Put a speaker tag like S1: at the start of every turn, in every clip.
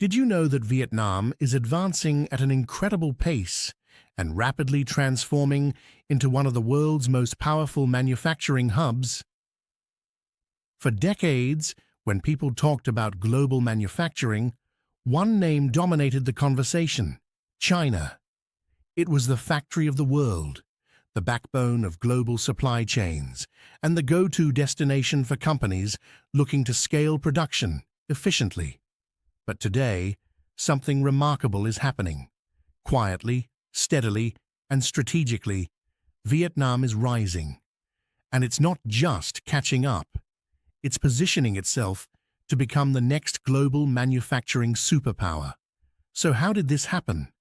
S1: Did you know that Vietnam is advancing at an incredible pace and rapidly transforming into one of the world's most powerful manufacturing hubs? For decades, when people talked about global manufacturing, one name dominated the conversation: China. It was the factory of the world, the backbone of global supply chains, and the go-to destination for companies looking to scale production efficiently. But today, something remarkable is happening. Quietly, steadily, and strategically, Vietnam is rising. And it's not just catching up. It's positioning itself to become the next global manufacturing superpower. So how did this happen?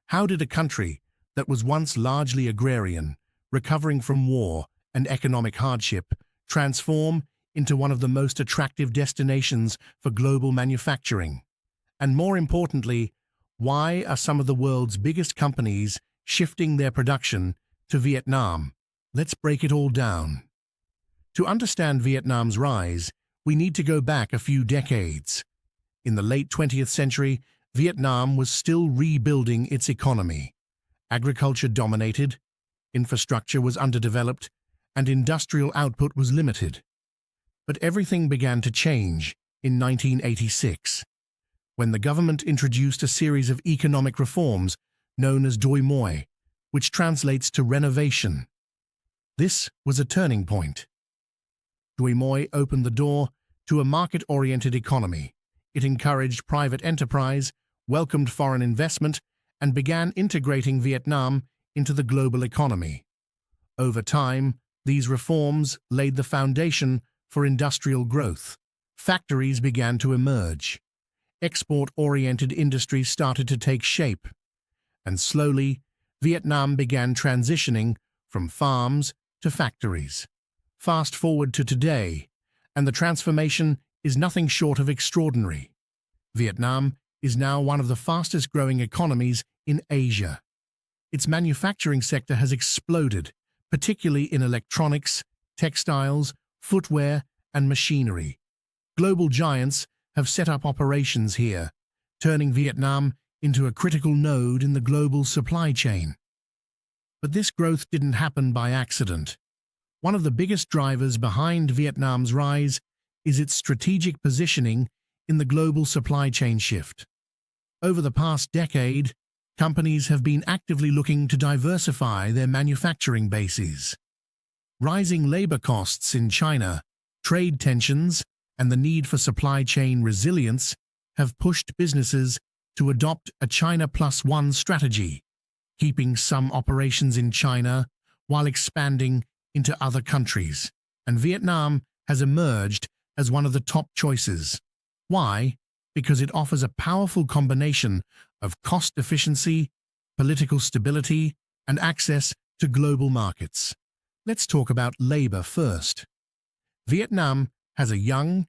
S1: How did a country that was once largely agrarian, recovering from war and economic hardship, transform into one of the most attractive destinations for global manufacturing? And more importantly, why are some of the world's biggest companies shifting their production to Vietnam? Let's break it all down. To understand Vietnam's rise, we need to go back a few decades. In the late 20th century, Vietnam was still rebuilding its economy. Agriculture dominated, infrastructure was underdeveloped, and industrial output was limited. But everything began to change in 1986, when the government introduced a series of economic reforms known as Doi Moi, which translates to renovation. This was a turning point. Doi Moi opened the door to a market-oriented economy. It encouraged private enterprise, welcomed foreign investment, and began integrating Vietnam into the global economy. Over time, these reforms laid the foundation for industrial growth. Factories began to emerge. Export-oriented industries started to take shape. And slowly, Vietnam began transitioning from farms to factories. Fast forward to today, and the transformation is nothing short of extraordinary. Vietnam is now one of the fastest-growing economies in Asia. Its manufacturing sector has exploded, particularly in electronics, textiles, footwear, and machinery. Global giants have set up operations here, turning Vietnam into a critical node in the global supply chain. But this growth didn't happen by accident. One of the biggest drivers behind Vietnam's rise is its strategic positioning in the global supply chain shift. Over the past decade, companies have been actively looking to diversify their manufacturing bases. Rising labor costs in China, trade tensions, and the need for supply chain resilience have pushed businesses to adopt a China Plus One strategy, keeping some operations in China while expanding into other countries. And Vietnam has emerged as one of the top choices. Why? Because it offers a powerful combination of cost efficiency, political stability, and access to global markets. Let's talk about labor first. Vietnam has a young,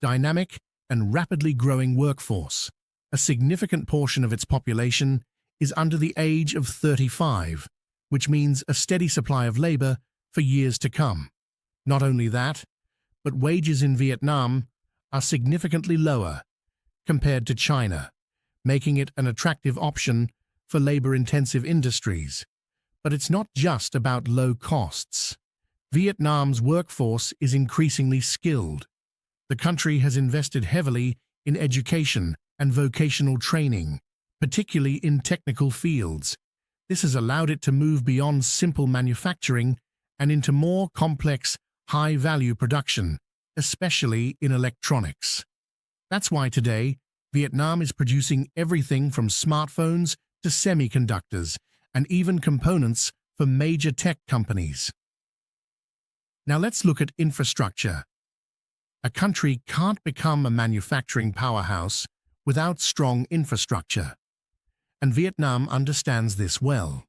S1: dynamic, and rapidly growing workforce. A significant portion of its population is under the age of 35, which means a steady supply of labor for years to come. Not only that, but wages in Vietnam are significantly lower compared to China, making it an attractive option for labor-intensive industries. But it's not just about low costs. Vietnam's workforce is increasingly skilled. The country has invested heavily in education and vocational training, particularly in technical fields. This has allowed it to move beyond simple manufacturing and into more complex, high-value production, especially in electronics. That's why today, Vietnam is producing everything from smartphones to semiconductors and even components for major tech companies. Now let's look at infrastructure. A country can't become a manufacturing powerhouse without strong infrastructure, and Vietnam understands this well.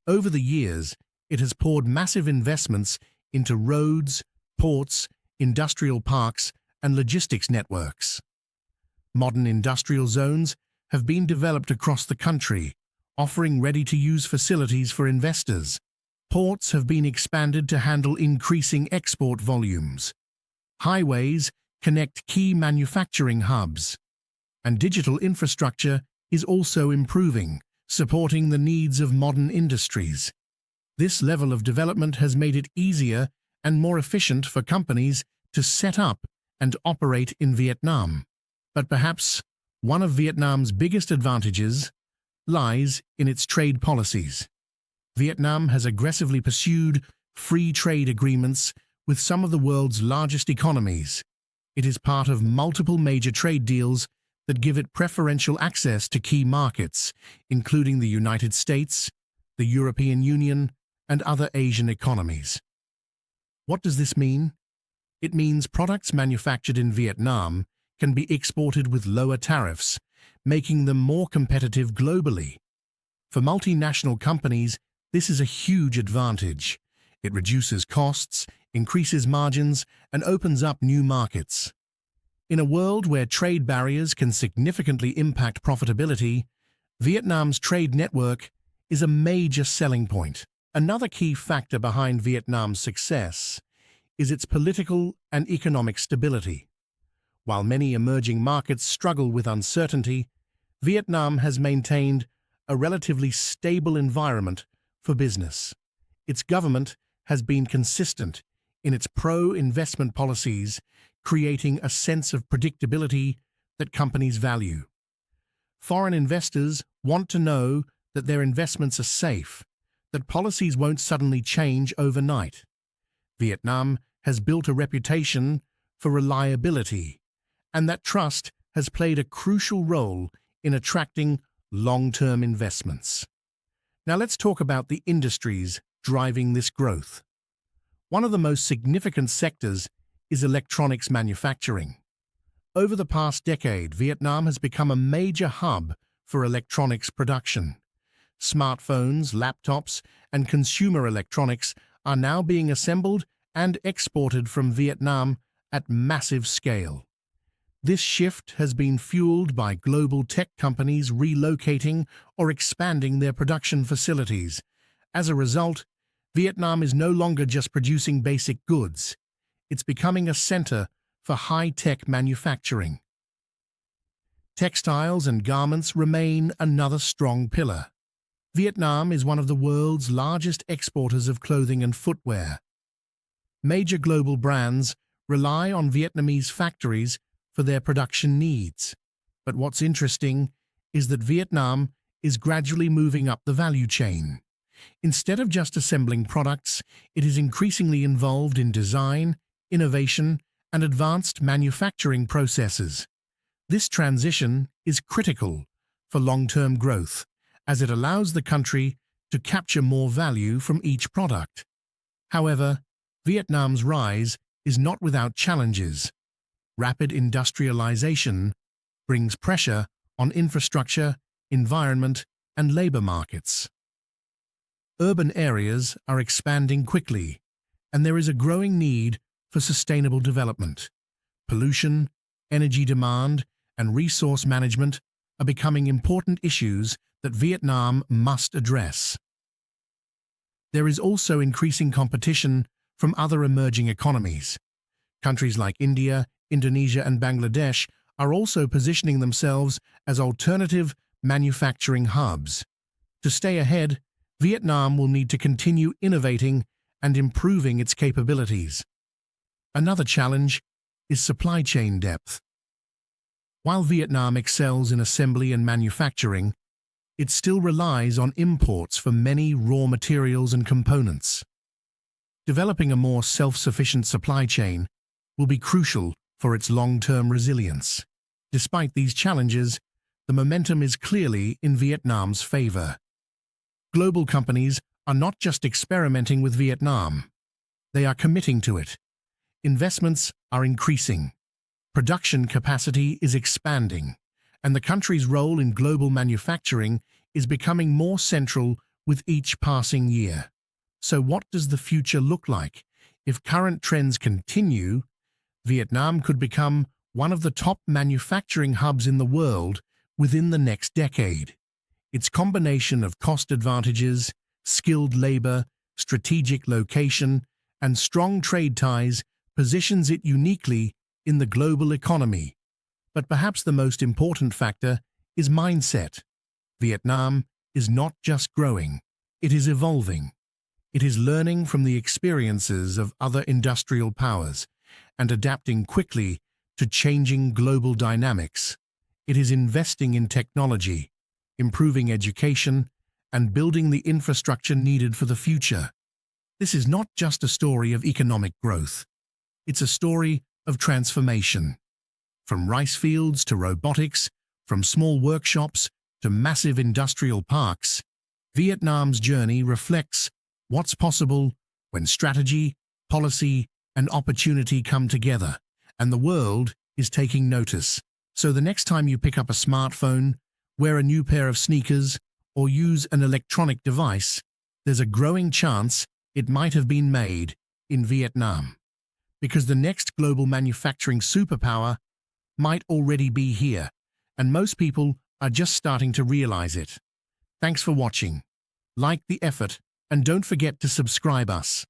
S1: Over the years, it has poured massive investments into roads, ports, industrial parks, and logistics networks. Modern industrial zones have been developed across the country, offering ready-to-use facilities for investors. Ports have been expanded to handle increasing export volumes. Highways connect key manufacturing hubs, and digital infrastructure is also improving, supporting the needs of modern industries. This level of development has made it easier and more efficient for companies to set up and operate in Vietnam. But perhaps one of Vietnam's biggest advantages lies in its trade policies. Vietnam has aggressively pursued free trade agreements with some of the world's largest economies. It is part of multiple major trade deals that give it preferential access to key markets, including the United States, the European Union, and other Asian economies. What does this mean? It means products manufactured in Vietnam can be exported with lower tariffs, making them more competitive globally. For multinational companies, this is a huge advantage. It reduces costs, increases margins, and opens up new markets. In a world where trade barriers can significantly impact profitability, Vietnam's trade network is a major selling point. Another key factor behind Vietnam's success is its political and economic stability. While many emerging markets struggle with uncertainty, Vietnam has maintained a relatively stable environment for business. Its government has been consistent in its pro-investment policies, creating a sense of predictability that companies value. Foreign investors want to know that their investments are safe, that policies won't suddenly change overnight. Vietnam has built a reputation for reliability, and that trust has played a crucial role in attracting long-term investments. Now let's talk about the industries driving this growth. One of the most significant sectors is electronics manufacturing. Over the past decade, Vietnam has become a major hub for electronics production. Smartphones, laptops, and consumer electronics are now being assembled and exported from Vietnam at massive scale. This shift has been fueled by global tech companies relocating or expanding their production facilities. As a result, Vietnam is no longer just producing basic goods. It's becoming a center for high-tech manufacturing. Textiles and garments remain another strong pillar. Vietnam is one of the world's largest exporters of clothing and footwear. Major global brands rely on Vietnamese factories for their production needs. But what's interesting is that Vietnam is gradually moving up the value chain. Instead of just assembling products, it is increasingly involved in design, innovation, and advanced manufacturing processes. This transition is critical for long-term growth, as it allows the country to capture more value from each product. However, Vietnam's rise is not without challenges. Rapid industrialization brings pressure on infrastructure, environment, and labor markets. Urban areas are expanding quickly, and there is a growing need for sustainable development. Pollution, energy demand, and resource management are becoming important issues that Vietnam must address. There is also increasing competition from other emerging economies. Countries like India, Indonesia, and Bangladesh are also positioning themselves as alternative manufacturing hubs. To stay ahead, Vietnam will need to continue innovating and improving its capabilities. Another challenge is supply chain depth. While Vietnam excels in assembly and manufacturing, it still relies on imports for many raw materials and components. Developing a more self-sufficient supply chain will be crucial for its long-term resilience. Despite these challenges, the momentum is clearly in Vietnam's favor. Global companies are not just experimenting with Vietnam. They are committing to it. Investments are increasing. Production capacity is expanding, and the country's role in global manufacturing is becoming more central with each passing year. So what does the future look like? If current trends continue, Vietnam could become one of the top manufacturing hubs in the world within the next decade. Its combination of cost advantages, skilled labor, strategic location, and strong trade ties positions it uniquely in the global economy. But perhaps the most important factor is mindset. Vietnam is not just growing, it is evolving. It is learning from the experiences of other industrial powers and adapting quickly to changing global dynamics. It is investing in technology, improving education, and building the infrastructure needed for the future. This is not just a story of economic growth. It's a story of transformation. From rice fields to robotics, from small workshops to massive industrial parks, Vietnam's journey reflects what's possible when strategy, policy, and opportunity come together, and the world is taking notice. So the next time you pick up a smartphone, wear a new pair of sneakers, or use an electronic device, there's a growing chance it might have been made in Vietnam. Because the next global manufacturing superpower might already be here, and most people are just starting to realize it. Thanks for watching. Like the effort, and don't forget to subscribe us.